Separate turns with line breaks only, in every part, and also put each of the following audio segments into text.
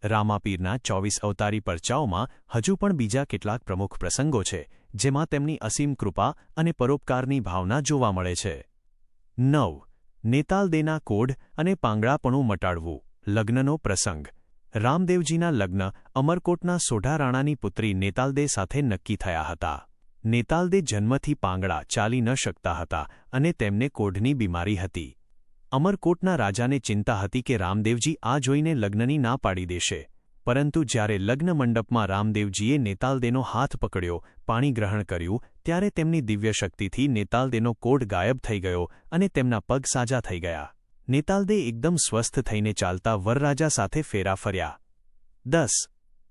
રામાપીરના 24 અવતારી પરચાઓમાં હજુ પણ બીજા કેટલાક પ્રમુખ પ્રસંગો છે, જેમાં તેમની અસીમ કૃપા અને પરોપકારની ભાવના જોવા મળે છે. 9. નેતાલદેના કોઢ અને પાંગળાપણું મટાડવું. લગ્નનો પ્રસંગ. રામદેવજીના લગ્ન અમરકોટના સોઢા રાણાની પુત્રી નેતાલદે સાથે નક્કી થયા હતા. નેતાલદે જન્મથી પાંગળા ચાલી ન શકતા હતા અને તેમને કોઢની બીમારી હતી. અમરકોટના રાજાને ચિંતા હતી કે રામદેવજી આ જોઈને લગ્નની ના પાડી દેશે, પરંતુ જ્યારે લગ્ન મંડપમાં રામદેવજીએ નેતાલદેનો હાથ પકડ્યો, પાણી ગ્રહણ કર્યું, ત્યારે તેમની દિવ્ય શક્તિથી નેતાલદેનો કોઢ ગાયબ થઈ ગયો અને તેમના પગ સાજા થઈ ગયા. નેતાલદે એકદમ સ્વસ્થ થઈને ચાલતા વરરાજા સાથે ફેરા ફર્યા. 10.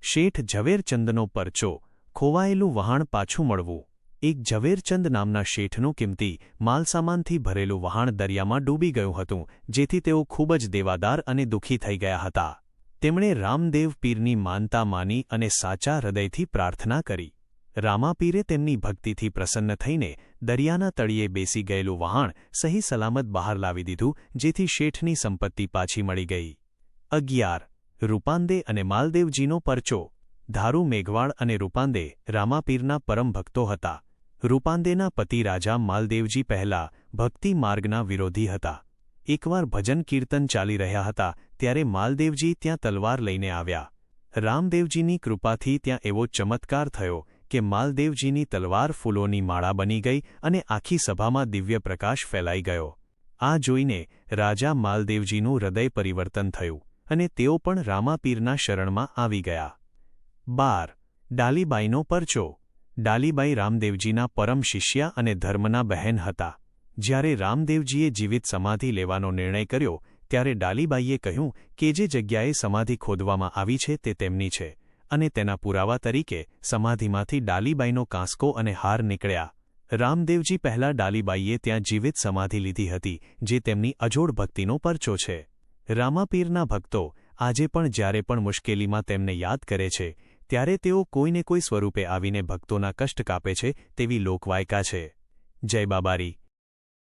શેઠ ઝવેરચંદનો પરચો. ખોવાયેલું વહાણ પાછું મળવું. એક ઝવેરચંદ નામના શેઠનું કિંમતી માલસામાનથી ભરેલું વહાણ દરિયામાં ડૂબી ગયું હતું, જેથી તેઓ ખૂબ જ દેવાદાર અને દુઃખી થઈ ગયા હતા. તેમણે રામદેવ પીરની માનતા માની અને સાચા હૃદયથી પ્રાર્થના કરી. રામાપીરે તેમની ભક્તિથી પ્રસન્ન થઈને દરિયાના તળિયે બેસી ગયેલું વહાણ સહી સલામત બહાર લાવી દીધું, જેથી શેઠની સંપત્તિ પાછી મળી ગઈ. 11. રૂપાંદે અને માલદેવજીનો પરચો. ધારુ મેઘવાળ અને રૂપાંદે રામાપીરના પરમ ભક્તો હતા. રૂપાંદેના પતિ રાજા માલદેવજી પહેલા ભક્તિ માર્ગના વિરોધી હતા. એકવાર ભજન કીર્તન ચાલી રહ્યા હતા ત્યારે માલદેવજી ત્યાં તલવાર લઈને આવ્યા. રામદેવજીની કૃપાથી ત્યાં એવો ચમત્કાર થયો કે માલદેવજીની તલવાર ફૂલોની માળા બની ગઈ અને આખી સભામાં દિવ્ય પ્રકાશ ફેલાઈ ગયો. આ જોઈને રાજા માલદેવજીનું હૃદય પરિવર્તન થયું અને તેઓ પણ રામાપીરના શરણમાં આવી ગયા. 12. ડાલીબાઈનો પરચો. ડાલીબાઈ રામદેવજીના પરમ શિષ્યા અને ધર્મના બહેન હતા. જ્યારે રામદેવજીએ જીવિત સમાધિ લેવાનો નિર્ણય કર્યો ત્યારે ડાલીબાઈએ કહ્યું કે જે જગ્યાએ સમાધિ ખોદવામાં આવી છે તે તેમની છે, અને તેના પુરાવા તરીકે સમાધિમાંથી ડાલીબાઈનો કાંસકો અને હાર નીકળ્યા. રામદેવજી પહેલાં ડાલીબાઈએ ત્યાં જીવિત સમાધિ લીધી હતી, જે તેમની અજોડ ભક્તિનો પરચો છે. રામાપીરના ભક્તો આજે પણ જ્યારે પણ મુશ્કેલીમાં તેમને યાદ કરે છે ત્યારે તેઓ કોઈને કોઈ સ્વરૂપે આવીને ભક્તોના કષ્ટ કાપે છે તેવી લોકવાયકા છે. જય બાબારી.